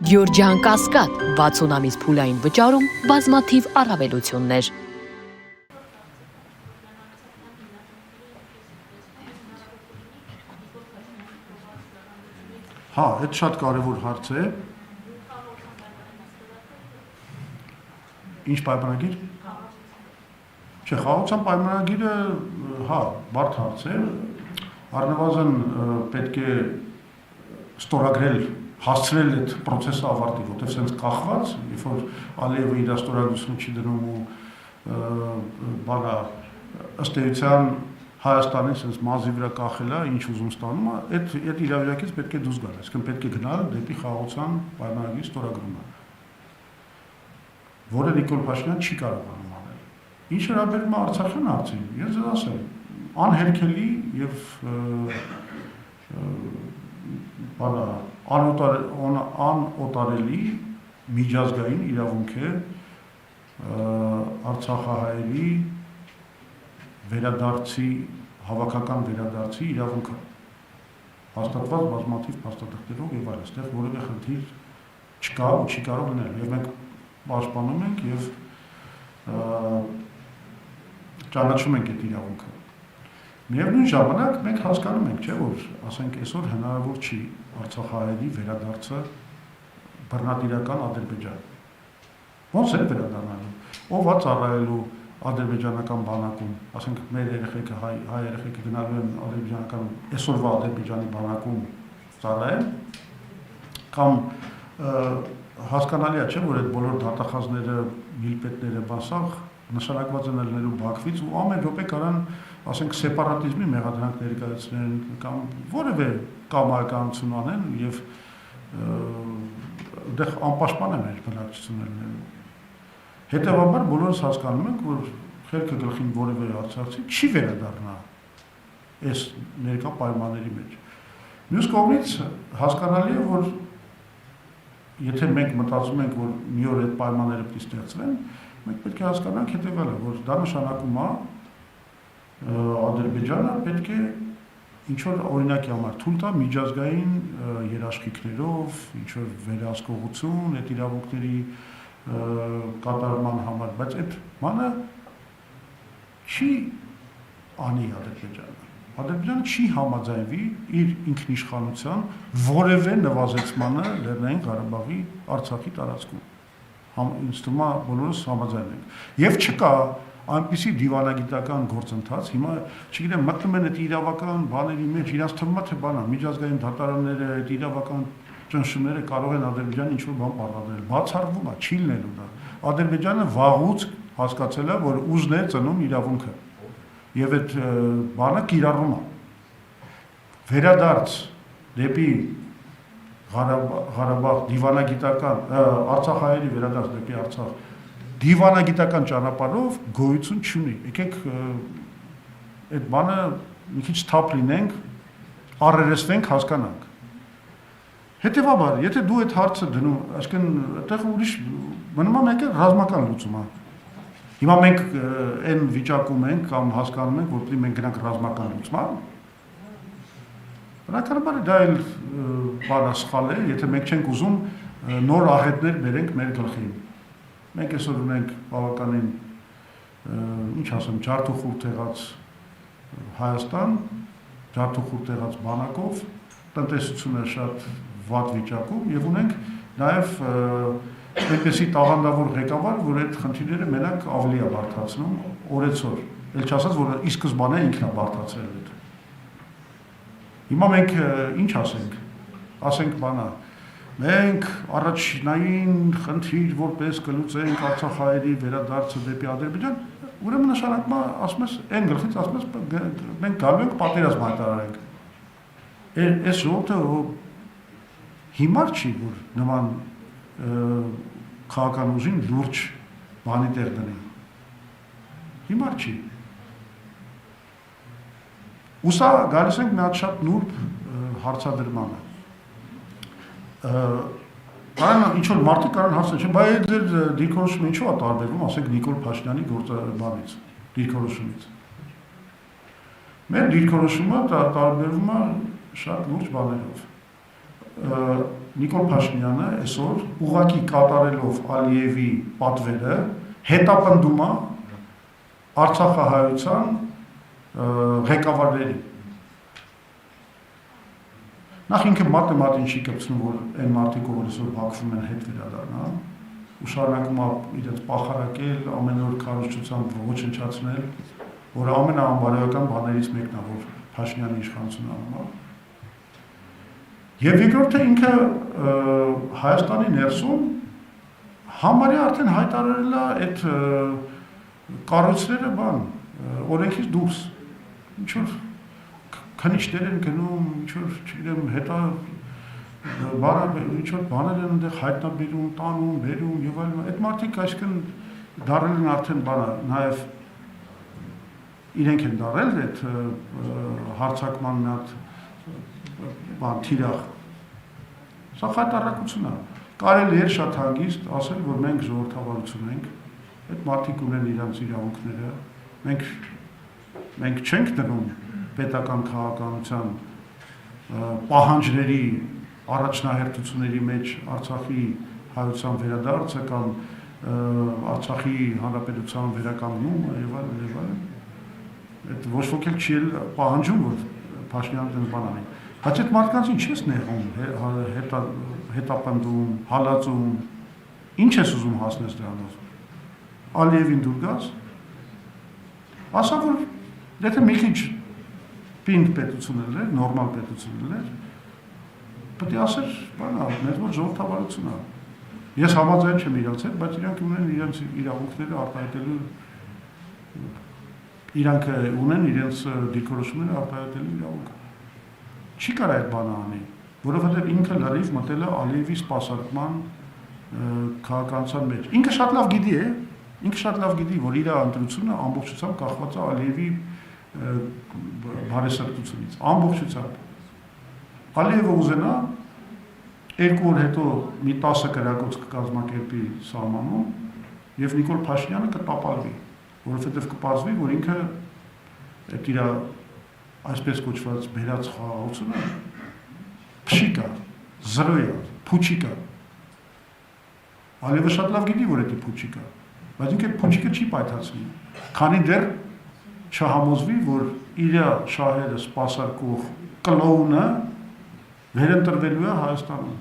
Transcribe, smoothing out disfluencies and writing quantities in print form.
Գյորջյան Կասկադ 60 ամիս փուլային վճարում բազմաթիվ առավելություններ։ Հա, այդ շատ կարևոր հարց է։ Ինչ պայմանագիր։ Չէ, խաղաղության պայմանագիրը, հա, բարդ հարց է։ Առնվազն պետք է ստորագրել, հասցնել այդ process-ը ավարտի, որտեղ sense կախված, երբ որ Ալիևը իր ստորագրությունը չի դնում ու բանա ըստ էության Հայաստանի sense մազի վրա կախելա, ինչ ուզում ստանում է, այդ իրավիճակից պետք է դուրս գալ, այսինքն պետք է գնալ դեպի խաղաղության պայմանագրի ստորագրումը, որը Նիկոլ Փաշինյանը չի կարողանում անել։ Ինչ հրաբերում է Արցախյան հարցին, ես ձեզ ասեմ, անհերքելի եւ անօտարելի միջազգային իրավունք է արցախահայերի վերադարձի, հավաքական վերադարձի իրավունքը, հաստատված բազմաթիվ փաստաթղթերով եւ այլն, այստեղ որևէ խնդիր չկա ու չի կարող լինել, եւ մենք պաշտպանում ենք եւ ճանաչում ենք այդ իրավունքը։ Միևնույն ժամանակ մենք հասկանում ենք, չէ՞, որ ասենք այսօր հնարավոր չի արցախահայերի վերադարձը բռնատիրական Ադրբեջան։ Ոնց է վերադառնալու։ Ով է ծառայելու ադրբեջանական բանակում, ասենք մեր երեխեքը հայ երեխեքը գնալու են ադրբեջանական այսօրվա Ադրբեջանի բանակում ծառայեն, կամ հասկանալի է, չէ՞, որ այդ բոլոր դատախազները, միլպետները, բասախ նշանակված են ելնելու Բաքվից ու ամեն րոպե կարան, ասենք, սեպարատիզմի մեղադրանք ներկայացնեն կամ որևէ կամայականություն անեն եւ դեռ անպաշտպան է մեր բնակչությունը լինելու։ Հետևաբար բոլորս հասկանում ենք, որ խելքը գլխին որևէ արցախցի չի վերադառնա այս ներկա պայմանների մեջ։ Մյուս կողմից հասկանալի է, որ եթե մենք մտածում ենք, որ մի օր այդ պայմանները պետք է ստեղծվեն, մենք պետք է հասկանանք հետևյալը, որ դա նշանակում է Ադրբեջանը պետք է ինչ-որ օրինակի համար թույլ տա միջազգային երաշխիքներով, ինչ-որ վերահսկողություն, այդ իրավունքների կատարման համար, բայց այդ բանը չի անի Ադրբեջանը։ Ադրբեջանը չի համաձայնվի իր ինքնիշխանության որևէ նվազեցմանը Լեռնային Ղարաբաղի Արցախի տարածքում։ Ինձ թվում է բոլորս համաձայն ենք։ Եվ չկա այնպիսի դիվանագիտական գործընթաց, հիմա, չգիտեմ, մտնում են այդ իրավական բաների մեջ, իրաց թվում է թե բանա, միջազգային դատարանները, այդ իրավական ճնշումները կարող են Ադրբեջանը ինչ-որ բան պարտադրել, բացառվում է, չի լինելու դա։ Ադրբեջանը վաղուց հասկացել է, որ ուժն է ծնում իրավունքը, եւ այդ բանը կիրառվում է։ Վերադարձ դեպի Ղարաբաղ դիվանագիտական, Արցախահայերի վերադարձ դեպի Արցախ դիվանագիտական ճանապարհով գոյություն չունի։ Եկեք այդ բանը մի քիչ թափ լինենք, առերեսվենք, հասկանանք։ Հետևաբար, եթե դու այդ հարցը դնում, այսինքն այդտեղ ուրիշ մնում է մեկ է ռազմական լուծում է։ Հիմա մենք այն վիճակում ենք կամ հասկանում ենք, որ պետք է մենք գնանք ռազմական լուծման։ Բնականաբար դա էլ բանը սխալ է, եթե մենք չենք ուզում նոր աղետներ բերենք մեր գլխին։ Մենք այսօր ունենք բավականին, ինչ ասեմ, ջարդուխուռ եղած Հայաստան, ջարդուխուռ եղած բանակով, տնտեսությունը շատ վատ վիճակում եւ ունենք նաեւ այնպեսի տաղանդավոր ղեկավար, որ այդ խնդիրները մենակ ավելի է բարդացնում օրեցօր։ Էլ չասած, որ ի սկզբանե ինքն է բարդացրել այդ։ Հիմա մենք ինչ ասենք։ Ասենք բանա, մենք առաջնային խնդիր որպես կլուծենք Արցախահայերի վերադարձը դեպի Ադրբեջան, ուրեմն նշանակում է, ասում ես, այն գլխից ասում ես, մենք գալու ենք պատերազմ հայտարարենք։ Այս ժողովուրդը հիմար չի, որ նման քաղաքական ուժին լուրջ բանի տեղ դնի։ Հիմար չի։ Ուսա գալիս ենք մի հատ շատ նուրբ հարցադրմանը։ Կարան ինչ-որ մարդիկ կարան հարցնել, չէ, բայց ձեր դիրքորոշումը ինչու է տարբերվում, ասենք Նիկոլ Փաշինյանի գործաբանից, դիրքորոշումից։ Մեր դիրքորոշումը տարբերվում է շատ լուրջ բաներով։ Նիկոլ Փաշինյանը այսօր ուղղակի կատարելով Ալիևի պատվերը հետապնդում է Արցախահայության ղեկավարների։ Նախ ինքը մատեմատին չի կպցնում, որ այն մարդիկ, որ այսօր բախվում են հետ վերադառնալ, ու շարունակում է իրենց պախարակել, ամեն օր քարոզչությամբ ոչնչացնել, որ ամենաանբարոյական բաներից մեկն է, որ Փաշինյանի իշխանությունը անում է։ Եվ երկրորդը ինքը Հայաստանի ներսում համարյա արդեն հայտարարել է այդ կառույցները օրենքից դուրս, ինչ-որ քնիչներ են գնում, ինչ-որ, չգիտեմ, հետա ինչ-որ բաներ են այնտեղ հայտնաբերում, տանում, բերում եւ այլն, այդ մարդիկ այսինքն դարել են արդեն նաեւ իրենք են դարել այդ հարցակման թիրախ։ Սա խայտարակություն է։ Կարելի է շատ հանգիստ ասել, որ մենք ժողովրդավարություն ենք, այդ մարդիկ ունեն իրենց իրավունքները, մենք չենք դնում պետական քաղաքականության պահանջների առաջնահերթությունների մեջ Արցախի հայության վերադարձը կամ Արցախի հանրապետության վերականգնումը եւ այլն։ Այդ ոչ ոք էլ չի պահանջում, որ Փաշինյանը դեն բան անի։ Բայց այդ մարդկանց ինչ ես նեղում, հետապնդում, հալածում, ինչ ես ուզում հասնես դրանով։ Ալիևին դուր գաս, ասա, որ եթե մի քիչ պինդ պետություն էր, նորմալ պետություն էր, պետք է ասեր, մեզ մոտ ժողովրդավարություն է։ Ես համաձայն չեմ իրանց հետ, բայց իրանք ունեն իրենց իրավունքները արտահայտելու, իրանք ունեն իրենց դիրքորոշումները արտահայտելու իրավունք։ Չի կարող այդ բանը անի, որովհետև ինքը լրիվ մտել է Ալիևի սպասարկման քաղաքականության մեջ։ Ինքը շատ լավ գիտի, որ իր ընտրությունը ամբողջությամբ կախված է Ալիևի բարեսրտությունից, ամբողջությամբ։ Ալիևը ուզենա 2 օր հետո մի 10 կրակոց կկազմակերպի սահմանում եւ Նիկոլ Փաշինյանը կտապալվի, որովհետեւ կպարզվի, որ ինքը այդ իր այսպես կոչված բերած խաղաղությունը փշիկա, զրոյա, փուչիկա։ Ալիևը շատ լավ գիտի, որ դա փուչիկա, բայց ինքը փուչիկը չի պայթացնի, քանի դեռ չհամոզվի, որ իր շահերը սպասարկող կլոունը վերընտրվելու է Հայաստանում։